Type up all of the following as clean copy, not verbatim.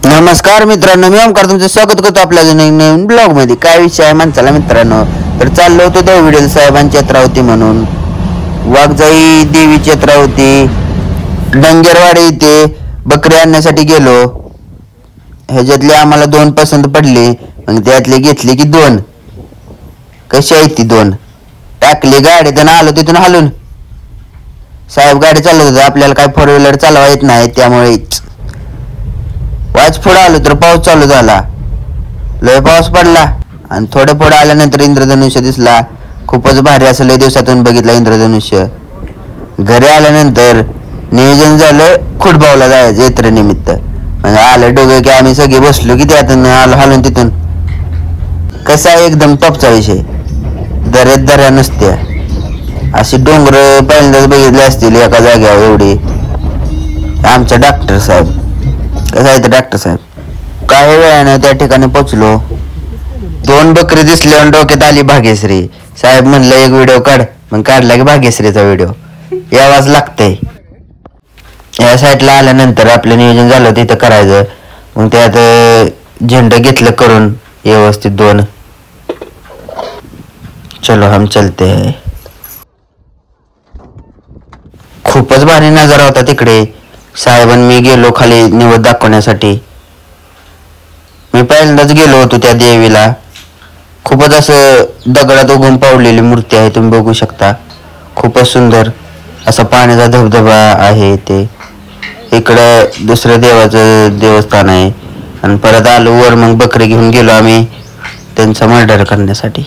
नमस्कार मित्रांनो, मी ओमकार तुमचं स्वागत करतो आपल्या नवीन ब्लॉग मध्ये. काय विषय आहे म्हणताला मित्रांनो, तर चाललो होतो दौडविडेल साहेबांची यात्रा होती म्हणून. वाघजाई देवीची यात्रा होती. डंगरवाडी इथे बकरी आणण्यासाठी गेलो. ह्याच्यातले आम्हाला 2 पसंत पडले, मग त्यातले घेतले की 2. कशी आहे ती 2 टाकली गाडीतून आलो तिथून हालून. साहेब गाडी चालवत होते, आपल्याला काय 4 व्हीलर चालवा येत नाही, त्यामुळे वाच पुढे आलो तर पाऊस चालू झाला. लय पाऊस पडला आणि थोडे पुढे आल्यानंतर इंद्रधनुष्य दिसला. खूपच भारी असं लय दिवसातून बघितला इंद्रधनुष्य. घरी आल्यानंतर नियोजन झालं खुडबावला जायचं यात्रेनिमित्त. म्हणजे आलं डोगे की आम्ही सगळे बसलो की त्यातून आलो हालून तिथून. कसा एकदम टॉपचा विषय. दऱ्या नसत्या अशी डोंगर पहिल्यांदाच बघितले असतील एका जाग्यावर एवढी. आमचा डॉक्टर साहेब कसं आहे डॉक्टर साहेब. काही वेळानं त्या ठिकाणी पोचलो. 2 बकरी दिसले आणि डोक्यात आली भाग्यश्री. साहेब म्हणलं एक व्हिडिओ काढ. मग काढला की भाग्यश्रीचा व्हिडिओ यावाच लागतंय. या साईडला आल्यानंतर आपलं नियोजन झालं तिथं करायचं. मग त्यात झेंडा घेतलं करून व्यवस्थित 2. चलो हम चलते है. खूपच भारी नजारा होता तिकडे. साहेबांनी मी गेलो खाली निवड दाखवण्यासाठी. मी पहिल्यांदाच गेलो होतो त्या देवीला. खूपच असं दगडात उगून पावलेली मूर्ती आहे, तुम्ही बघू शकता. खूपच सुंदर असा पाण्याचा धबधबा आहे. ते इकडं दुसरं देवाचं देवस्थान आहे. आणि परत आलो वर. मग बकरी घेऊन गेलो आम्ही त्यांचा मर्डर करण्यासाठी.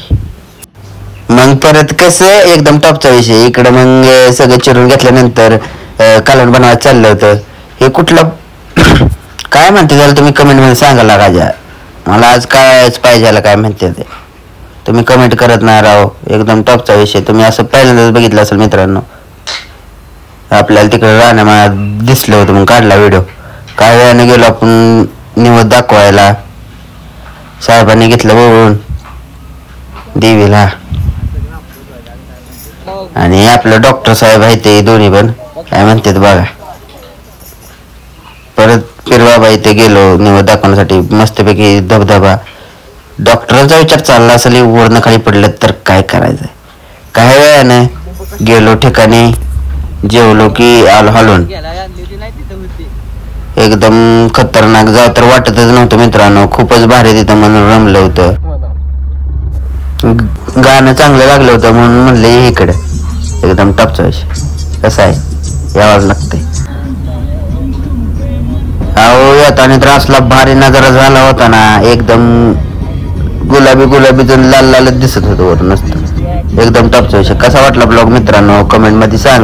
मग परत कसं एकदम टॉपचा विषय. इकडं मग सगळं चिरून घेतल्यानंतर कालवण बनवायचं चाललं होतं. हे कुठलं काय म्हणते त्याला तुम्ही कमेंट मध्ये सांगायला राजा. मला आज कायच पाहिजे काय म्हणते ते तुम्ही कमेंट करत नाही राव. एकदम टॉपचा विषय. तुम्ही असं पहिल्यांदाच बघितलं असेल मित्रांनो. आपल्याला तिकडे राहण्या दिसलं होतं मग काढला व्हिडिओ. काय वेळाने गेलो आपण निवड दाखवायला. साहेबांनी घेतलं बोलून देवीला. आणि आपलं डॉक्टर साहेब आहे ते दोन्ही पण काय म्हणतात बघा. परत पिरबाबा इथे गेलो निवड दाखवण्यासाठी. मस्तपैकी धबधबा. डॉक्टरांचा विचार चालला असेल वरनं खाली पडलं तर काय करायचं. काही वेळानं गेलो ठिकाणी जेवलो की आलो हालून. एकदम खतरनाक. जाव तर वाटतच नव्हतं मित्रांनो. खूपच भारी तिथं म्हणून रमलं होतं. गाणं चांगलं लागलं होतं म्हणून म्हणलं इकडे एकदम टॉपचा विषय. कसं आहे यावंच लागतंय. अहो येताना तर असला भारी नजारा झाला होता ना. एकदम गुलाबी लाल दिसत होतं वर. नसतं एकदम टॉपचा विषय. कसा वाटला ब्लॉग मित्रांनो कमेंट मध्ये सांग.